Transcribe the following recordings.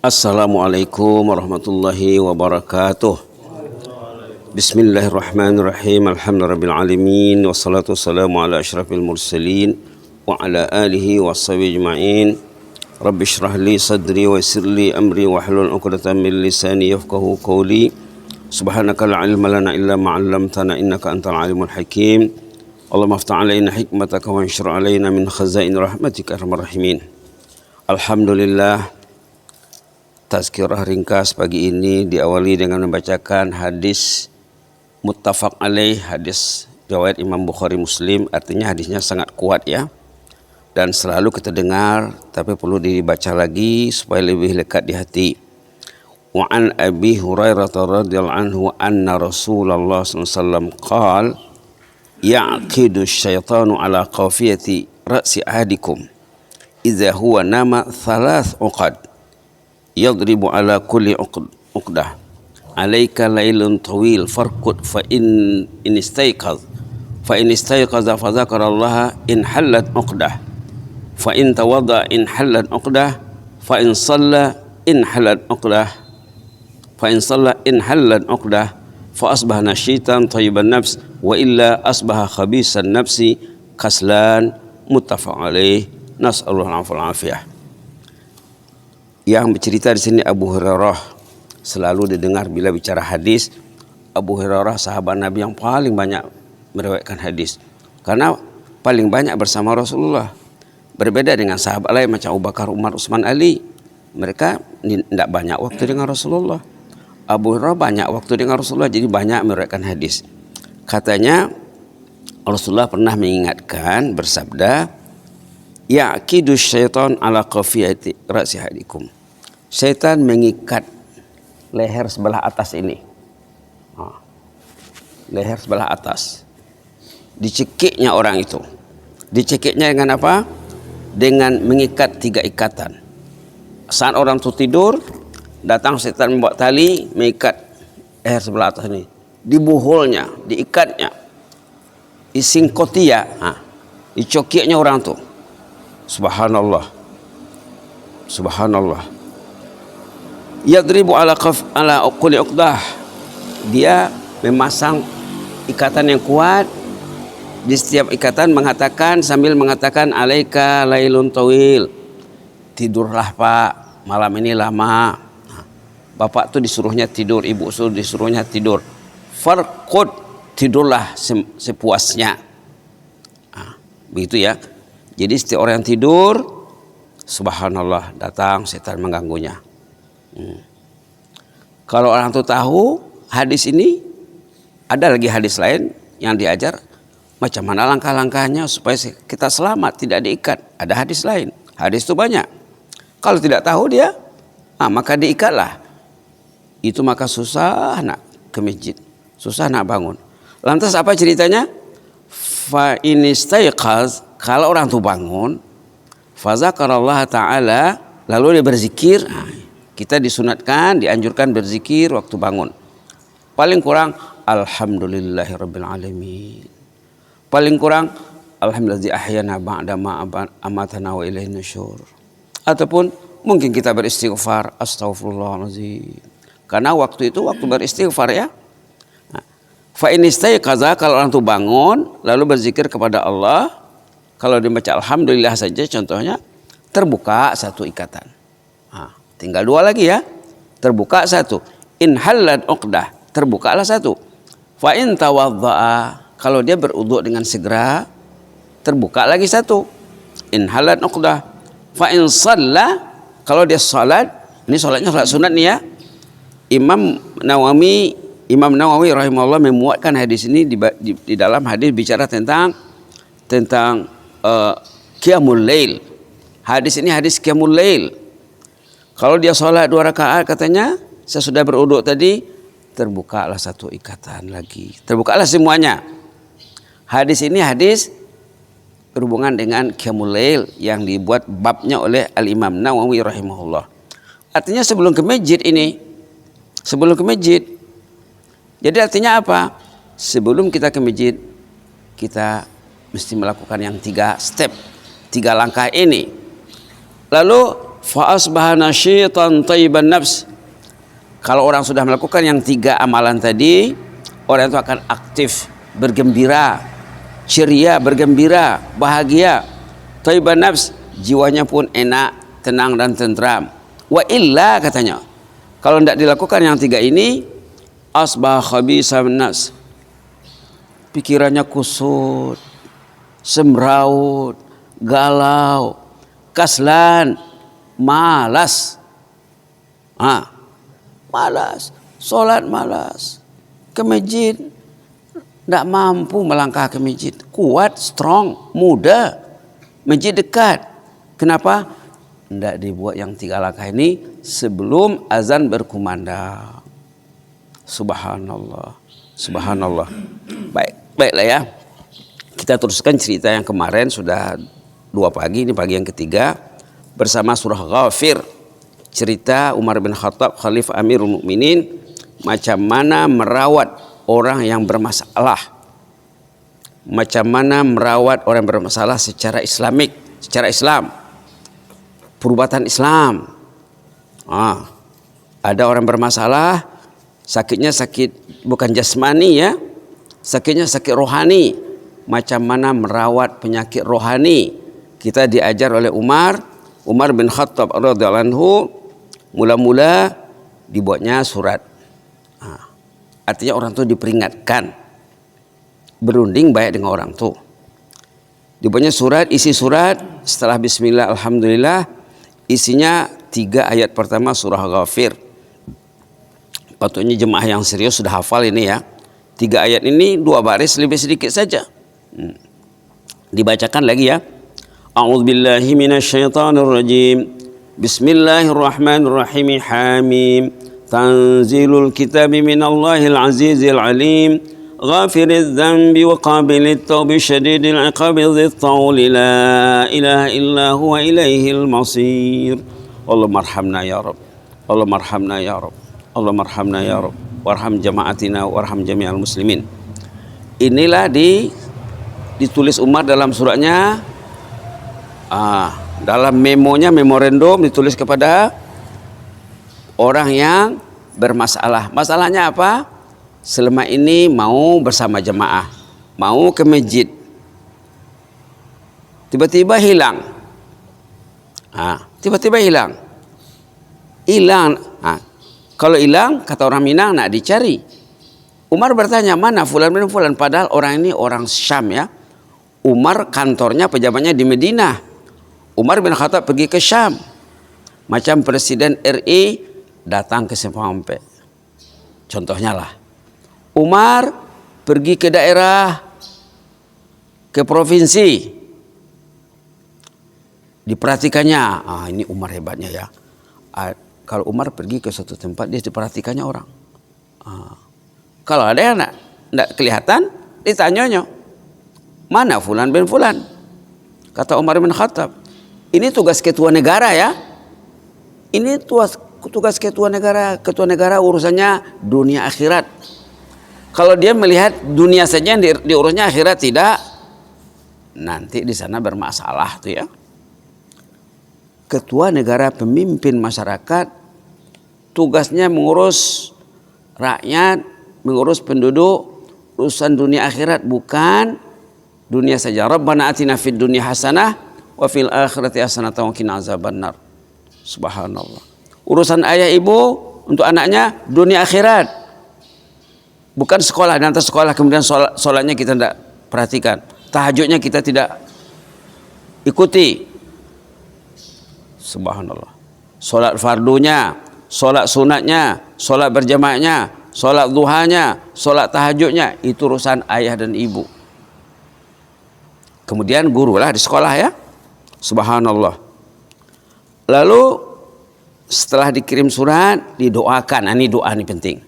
Assalamualaikum warahmatullahi wabarakatuh. Bismillahirrahmanirrahim. Alhamdulillahirabbil alamin wassalatu wassalamu ala asyrafil mursalin wa ala alihi washabihi ajmain. Rabbi shrah li sadri wa yassir li amri wahlul 'uqdatam min lisani yafqahu qawli. Subhanaka la ilma lana illa ma 'allamtana innaka antal alimul hakim. Allahumma iftah 'alaina hikmataka wa anshur 'alaina min khazain rahmatika arhamar rahimin. Alhamdulillah, tazkirah ringkas pagi ini diawali dengan membacakan hadis muttafaq alaih, hadis riwayat Imam Bukhari Muslim, artinya hadisnya sangat kuat ya. Dan selalu kita dengar, tapi perlu dibaca lagi supaya lebih lekat di hati. Wa an Abi Hurairah radhiyallahu anhu anna Rasulullah sallallahu alaihi wasallam qala ya'qidu syaitanu ala qafiyati ra'si ahadikum idza huwa nama thalath uqad yadribu ala kulli uqdah alayka laylun tawil farqud fa in istayqaz fa dzakarallaha in hallat uqdah fa in tawadda in hallat uqdah fa in shalla in hallat uqdah fa asbaha nasyitan thayyiban nafs wa illa asbaha khabisan nafsi kaslan. Muttafaq alaih. Nas'alullah al-afiyah. Yang bercerita di sini Abu Hurairah. Selalu didengar bila bicara hadis, Abu Hurairah sahabat Nabi yang paling banyak meriwayatkan hadis, karena paling banyak bersama Rasulullah. Berbeda dengan sahabat lain macam Abu Bakar, Umar, Utsman, Ali. Mereka tidak banyak waktu dengan Rasulullah. Abu Hurairah banyak waktu dengan Rasulullah, jadi banyak meriwayatkan hadis. Katanya Rasulullah pernah mengingatkan, bersabda, ya'qidu syaitan ala qafiyati ra'si hadikum. Syaitan mengikat leher sebelah atas ini. Leher sebelah atas. Dicekiknya orang itu. Dicekiknya dengan apa? Dengan mengikat 3 ikatan. Saat orang itu tidur, datang syaitan membawa tali, mengikat leher sebelah atas ini. Dibuhulnya, diikatnya. Isingkotia, dicokiknya orang tu. Subhanallah. Subhanallah. Yadribu ala kulli uqdah. Dia memasang ikatan yang kuat. Di setiap ikatan mengatakan, sambil mengatakan, alaika lailun tawil. Tidurlah Pak, malam ini lama. Bapak tu disuruhnya tidur, ibu disuruhnya tidur. Farqud, tidurlah sepuasnya. Begitu ya. Jadi setiap orang yang tidur, subhanallah, datang setan mengganggunya. Kalau orang itu tahu hadis ini, ada lagi hadis lain yang diajar macam mana langkah-langkahnya supaya kita selamat, tidak diikat. Ada hadis lain. Hadis itu banyak. Kalau tidak tahu dia, maka diikatlah. Itu maka susah nak ke masjid, susah nak bangun. Lantas apa ceritanya? Fa in istayqaz, kalau orang itu bangun, fa dzakarallaha ta'ala, lalu dia berzikir. Kita disunatkan, dianjurkan berzikir waktu bangun. Paling kurang alhamdulillahirabbil alamin. Paling kurang alhamdulillazi ahyana ba'da ma amatana wa ilaihin nusyur. Ataupun mungkin kita beristighfar, astaghfirullahalazim. Karena waktu itu waktu beristighfar ya. Fa in istayqaza, kalau orang itu bangun lalu berzikir kepada Allah, kalau dibaca alhamdulillah saja contohnya, terbuka 1 ikatan. Tinggal 2 lagi ya. Terbuka 1. In hallat uqdah, terbukalah 1. Fa in tawaddaa, kalau dia berwudu dengan segera, terbuka lagi 1. In hallat uqdah. Fa in shalla, kalau dia salat, ini salatnya salat sunat nih ya. Imam Nawawi rahimahullah memuatkan hadis ini di dalam hadis bicara tentang qiyamul lail. Hadis ini hadis qiyamul lail. Kalau dia sholat 2 rakaat katanya, sesudah berwudu tadi, terbukalah 1 ikatan lagi. Terbukalah semuanya. Hadis ini hadis berhubungan dengan qiyamul lail yang dibuat babnya oleh Al-Imam Nawawi rahimahullah. Artinya sebelum ke masjid ini, sebelum ke masjid. Jadi artinya apa? Sebelum kita ke masjid, kita mesti melakukan yang 3 step, 3 langkah ini. Lalu fa asbaha nasyitan thayyiban nafs. Kalau orang sudah melakukan yang 3 amalan tadi, orang itu akan aktif, bergembira, ceria, bergembira, bahagia. Thayyiban nafs, jiwanya pun enak, tenang dan tentram. Wa illa katanya, kalau tidak dilakukan yang 3 ini, asbah khabisan nas, pikirannya kusut, semraut, galau, kaslan, malas. Malas, sholat malas, ke masjid tidak mampu melangkah ke masjid. Kuat, strong, muda, masjid dekat. Kenapa? Tidak dibuat yang 3 langkah ini sebelum azan berkumandang. Subhanallah, subhanallah. Baiklah ya. Kita teruskan cerita yang kemarin, sudah 2 pagi, ini pagi yang ketiga bersama surah Ghafir. Cerita Umar bin Khattab, Khalifah Amirul Mukminin, macam mana merawat orang yang bermasalah, macam mana merawat orang yang bermasalah secara Islamik, secara Islam, perubatan Islam. Ada orang bermasalah, sakitnya sakit bukan jasmani ya, sakitnya sakit rohani. Macam mana merawat penyakit rohani, kita diajar oleh Umar bin Khattab radhiyallahu anhu. Mula-mula dibuatnya surat. Artinya orang itu diperingatkan, berunding baik dengan orang itu. Dibuatnya surat, isi surat setelah bismillah alhamdulillah, isinya 3 ayat pertama surah Ghafir. Patutnya jemaah yang serius sudah hafal ini ya. 3 ayat ini 2 baris lebih sedikit saja. Dibacakan lagi ya. A'udzubillahi minasyaitonirrajim. Bismillahirrahmanirrahim. Hamim. Tanzilul kitabi minallahil azizil alim. Ghafiriz dzambi wa qabilit tawbi syadidil iqabi dzit tawli la ilaha illa huwa ilaihil masir. Allahumma arhamna ya Rabb. Allahumma arhamna ya Rabb. Allahumma arhamna ya Rabb. Warham jama'atina warham jami'al muslimin. Inilah ditulis Umar dalam suratnya, dalam memonya, memorandum ditulis kepada orang yang bermasalah. Masalahnya apa? Selama ini mau bersama jemaah, mau ke masjid, tiba-tiba hilang. Tiba-tiba hilang. Kalau hilang, kata orang Minang, nak dicari. Umar bertanya, mana fulan bin fulan? Padahal orang ini orang Syam ya. Umar kantornya, pejabatnya di Madinah. Umar bin Khattab pergi ke Syam. Macam Presiden RI datang ke Sampai. Contohnya lah. Umar pergi ke daerah, ke provinsi. Diperhatikannya. Ini Umar hebatnya ya. Kalau Umar pergi ke suatu tempat, dia diperhatikannya orang. Kalau ada yang tidak kelihatan, ditanyanya, mana fulan bin fulan? Kata Umar bin Khattab, ini tugas ketua negara ya. Ini tugas ketua negara. Ketua negara urusannya dunia akhirat. Kalau dia melihat dunia saja yang diurusnya akhirat tidak, nanti di sana bermasalah tuh ya. Ketua negara, pemimpin masyarakat, tugasnya mengurus rakyat, mengurus penduduk, urusan dunia akhirat, bukan dunia saja. Rabbana atina fid dunya hasanah wa fil akhirati hasanatan wa qina azabannar. Subhanallah. Urusan ayah ibu untuk anaknya dunia akhirat. Bukan sekolah, nanti sekolah kemudian sholatnya kita tidak perhatikan. Tahajudnya kita tidak ikuti. Subhanallah. Sholat fardunya, sholat sunatnya, sholat berjamaahnya, sholat duhanya, sholat tahajudnya, itu urusan ayah dan ibu. Kemudian guru lah di sekolah ya. Subhanallah. Lalu setelah dikirim surat, didoakan. Ini doa ini penting.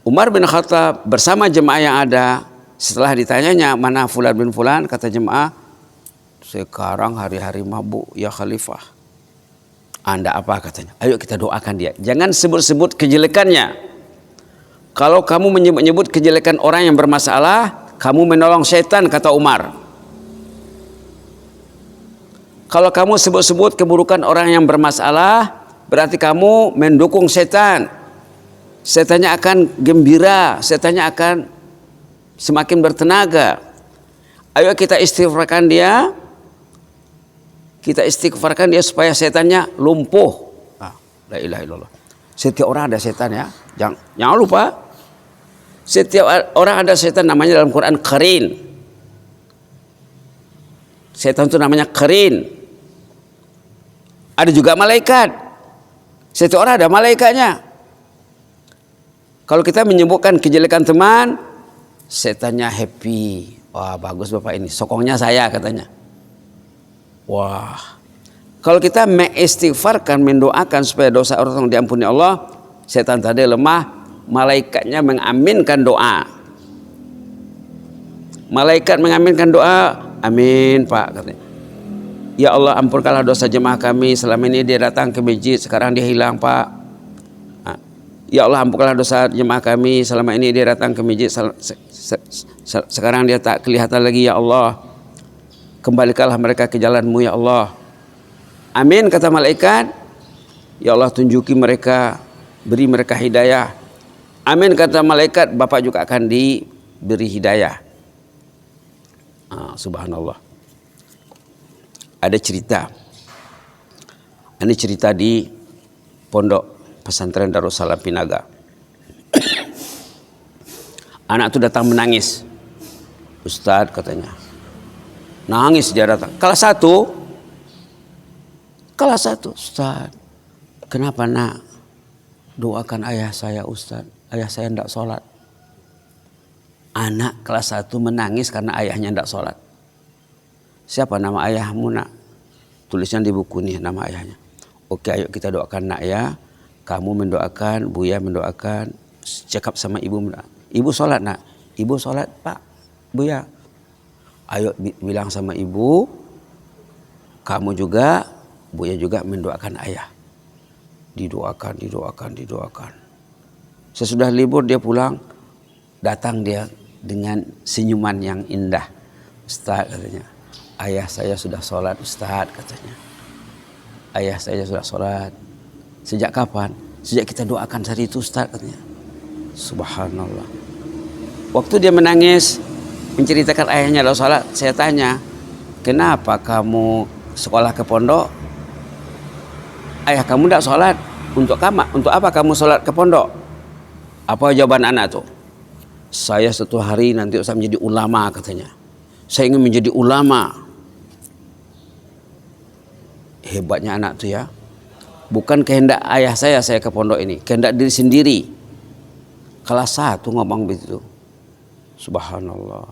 Umar bin Khattab bersama jemaah yang ada, setelah ditanyanya mana fulan bin fulan, kata jemaah, sekarang hari-hari mabuk ya Khalifah. Anda apa katanya? Ayo kita doakan dia. Jangan sebut-sebut kejelekannya. Kalau kamu menyebut-nyebut kejelekan orang yang bermasalah, kamu menolong setan, kata Umar. Kalau kamu sebut-sebut keburukan orang yang bermasalah, berarti kamu mendukung setan. Setannya akan gembira, setannya akan semakin bertenaga. Ayo kita istighfarkan dia. Kita istighfarkan dia supaya setannya lumpuh. La ilaha illallah. Setiap orang ada setan ya. Jangan lupa. Setiap orang ada setan, namanya dalam Quran qarin. Setan itu namanya qarin. Ada juga malaikat. Setiap orang ada malaikatnya. Kalau kita menyebutkan kejelekan teman, setannya happy. Wah, bagus Bapak ini, sokongnya saya katanya. Wah. Kalau kita mengistighfarkan, mendoakan supaya dosa orang diampuni Allah, setan tadi lemah, malaikatnya mengaminkan doa. Malaikat mengaminkan doa, amin Pak katanya. Ya Allah, ampunkanlah dosa jemaah kami, selama ini dia datang ke masjid, sekarang dia hilang Pak. Ya Allah, ampunkanlah dosa jemaah kami, selama ini dia datang ke masjid, sekarang dia tak kelihatan lagi. Ya Allah, kembalikanlah mereka ke jalan-Mu ya Allah. Amin kata malaikat. Ya Allah, tunjuki mereka, beri mereka hidayah. Amin kata malaikat, Bapak juga akan diberi hidayah. Subhanallah. Ada cerita. Ini cerita di pondok pesantren Darussalam Pinaga. Anak itu datang menangis. Ustadz katanya. Nangis dia datang. Kelas 1. Ustadz. Kenapa nak? Doakan ayah saya Ustadz. Ayah saya tidak sholat. Anak kelas 1 menangis karena ayahnya tidak sholat. Siapa nama ayahmu nak? Tulisnya di buku nih nama ayahnya. Oke, ayo kita doakan nak ya. Kamu mendoakan, Buya mendoakan. Cakap sama ibu. Ibu sholat nak? Ibu sholat Pak, Buya. Ayo bilang sama ibu. Kamu juga, Buya juga mendoakan ayah. Didoakan. Sesudah libur dia pulang. Datang dia dengan senyuman yang indah. Ustaz katanya. Ayah saya sudah sholat Ustaz katanya. Ayah saya sudah sholat. Sejak kapan? Sejak kita doakan hari itu Ustaz katanya. Subhanallah. Waktu dia menangis menceritakan ayahnya sudah sholat, saya tanya, kenapa kamu sekolah ke pondok? Ayah kamu tidak sholat. Untuk apa kamu sholat ke pondok? Apa jawaban anak tuh? Saya suatu hari nanti Ustaz menjadi ulama katanya. Saya ingin menjadi ulama. Hebatnya anak tuh ya. Bukan kehendak ayah saya ke pondok ini. Kehendak diri sendiri. Kelas 1 ngomong begitu. Subhanallah.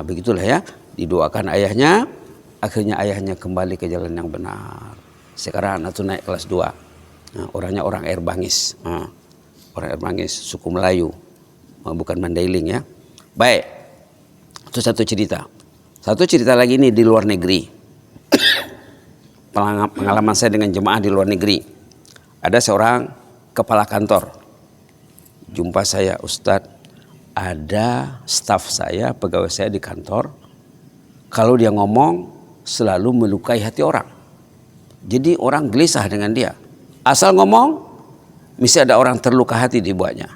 Begitulah ya. Didoakan ayahnya. Akhirnya ayahnya kembali ke jalan yang benar. Sekarang anak tuh naik kelas 2. Nah, orangnya orang Air Bangis. Orang Air Bangis, suku Melayu. Bukan Mandailing ya. Baik. Itu satu cerita. Satu cerita lagi ini di luar negeri. Pengalaman saya dengan jemaah di luar negeri. Ada seorang kepala kantor. Jumpa saya, Ustadz, ada staf saya, pegawai saya di kantor. Kalau dia ngomong selalu melukai hati orang. Jadi orang gelisah dengan dia. Asal ngomong, mesti ada orang terluka hati dibuatnya.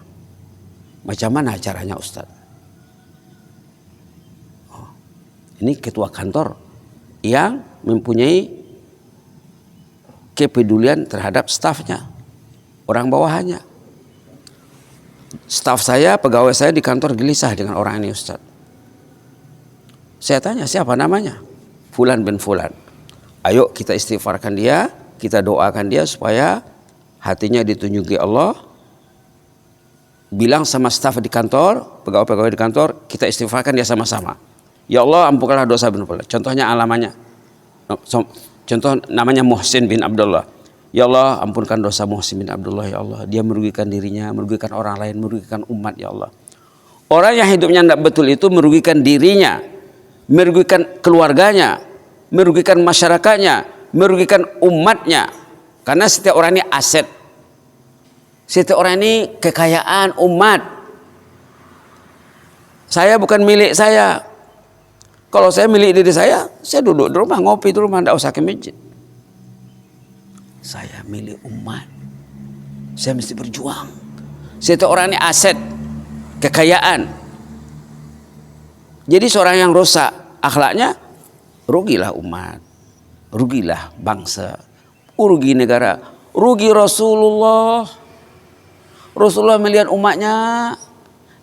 Macam mana caranya Ustadz? Ini ketua kantor yang mempunyai kepedulian terhadap stafnya, orang bawahannya. Staf saya, pegawai saya di kantor gelisah dengan orang ini Ustaz. Saya tanya siapa namanya? Fulan bin Fulan. Ayo kita istighfarkan dia, kita doakan dia supaya hatinya ditunjuki Allah. Bilang sama staf di kantor, pegawai-pegawai di kantor, kita istighfarkan dia sama-sama. Ya Allah, ampunkanlah dosa bin Fulan. Contohnya alamannya. Contoh namanya Muhsin bin Abdullah. Ya Allah, ampunkan dosa Muhsin bin Abdullah ya Allah. Dia merugikan dirinya, merugikan orang lain, merugikan umat ya Allah. Orang yang hidupnya tidak betul itu merugikan dirinya, merugikan keluarganya, merugikan masyarakatnya, merugikan umatnya. Karena setiap orang ini aset. Setiap orang ini kekayaan umat. Saya bukan milik saya. Kalau saya milik diri saya duduk di rumah, ngopi di rumah, tidak usah ke masjid. Saya milik umat. Saya mesti berjuang. Saya itu orang ini aset, kekayaan. Jadi seorang yang rusak akhlaknya, rugilah umat, rugilah bangsa, rugi negara, rugi Rasulullah. Rasulullah melihat umatnya,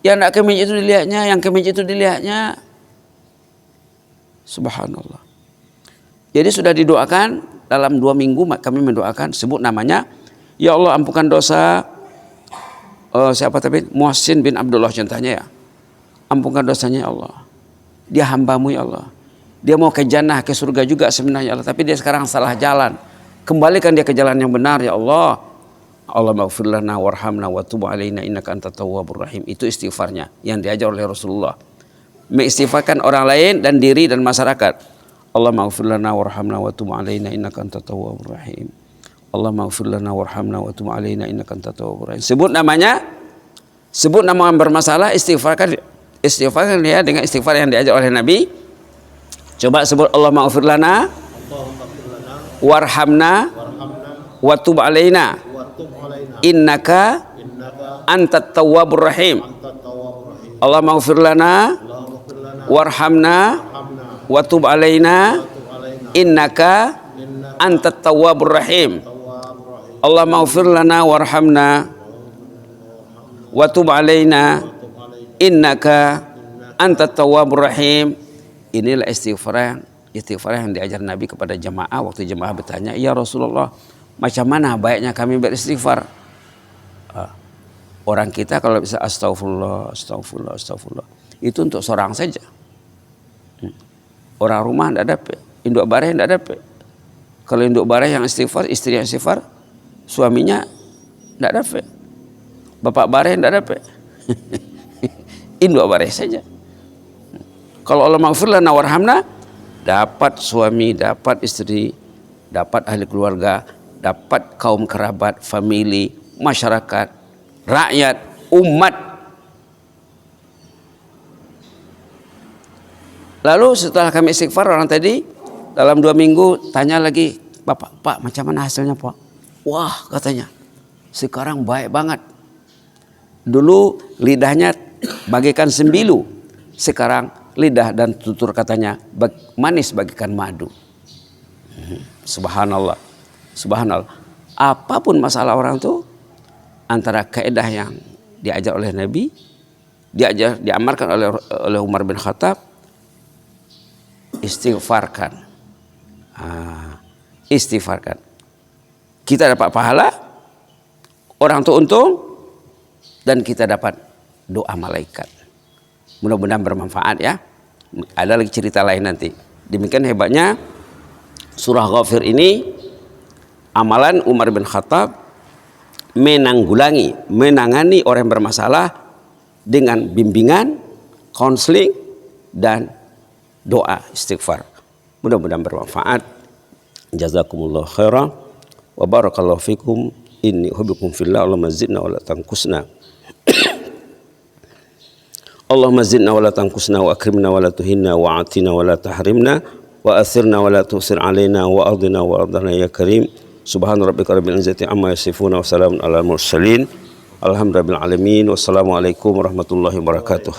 yang tidak ke masjid itu dilihatnya, yang ke masjid itu dilihatnya. Subhanallah. Jadi sudah didoakan dalam 2 minggu kami mendoakan, sebut namanya, ya Allah ampunkan dosa siapa tadi? Muhsin bin Abdullah contohnya ya. Ampunkan dosanya ya Allah. Dia hambamu ya Allah. Dia mau ke jannah, ke surga juga sebenarnya Allah, tapi dia sekarang salah jalan. Kembalikan dia ke jalan yang benar ya Allah. Allah maghfir lana warhamna wa tub alaina innaka antat tawwabur rahim. Itu istighfarnya yang diajar oleh Rasulullah. Mengistighfarkan orang lain dan diri dan masyarakat. Allah maghfir lana warhamna wa tub alaina innaka antat tawwabur rahim. Allah maghfir lana warhamna wa tub alaina innaka antat tawwabur rahim. Sebut namanya, sebut nama yang bermasalah, istighfarkan dia dengan istighfar yang diajar oleh Nabi. Coba sebut Allah maghfir lana warhamna wa tub alaina innaka antat tawwabur rahim. Allah maghfir lana warhamna wa tub alaina innaka antat tawwabur rahim. Allah maghfir lana warhamna wa tub alaina innaka antat tawwabur rahim. Inilah istighfar yang diajar Nabi kepada jemaah waktu jemaah bertanya, ya Rasulullah, macam mana baiknya kami beristighfar? Orang kita kalau bisa astagfirullah, astagfirullah, astagfirullah, itu untuk seorang saja. Orang rumah tidak dapat, induk bareh tidak dapat. Kalau induk bareh yang istighfar, istri yang istighfar, suaminya tidak dapat. Bapak bareh tidak dapat. Induk bareh saja. Kalau Allah maghfir lana warhamna, dapat suami, dapat istri, dapat ahli keluarga, dapat kaum kerabat, famili, masyarakat, rakyat, umat. Lalu setelah kami istighfar, orang tadi dalam 2 minggu tanya lagi, Pak, macam mana hasilnya Pak? Wah katanya, sekarang baik banget. Dulu lidahnya bagaikan sembilu, sekarang lidah dan tutur katanya manis bagaikan madu. Subhanallah, subhanallah. Apapun masalah orang itu, antara kaidah yang diajar oleh Nabi, diamarkan oleh Umar bin Khattab, istighfarkan. Istighfarkan. Kita dapat pahala, orang itu untung, dan kita dapat doa malaikat. Mudah-mudahan bermanfaat ya. Ada lagi cerita lain nanti. Demikian hebatnya surah Ghafir ini, amalan Umar bin Khattab menangani orang yang bermasalah dengan bimbingan, konseling, dan doa istighfar. Mudah-mudahan bermanfaat. Jazakumullah khairan wa barakallahu fikum. Inni uhibbukum fillah. Allahumma zidna wa la tanqusna. Allahumma zidna wa la tanqusna wa akrimna wa la tuhinna wa atina wa la tahrimna wa athirna wa la tusir alaina wa ardina wa ardana ya karim. Subhana rabbika rabbil izzati amma yasifuna wa salamun alal mursalin. Alhamdulillahil alamin. Wassalamualaikum warahmatullahi wabarakatuh.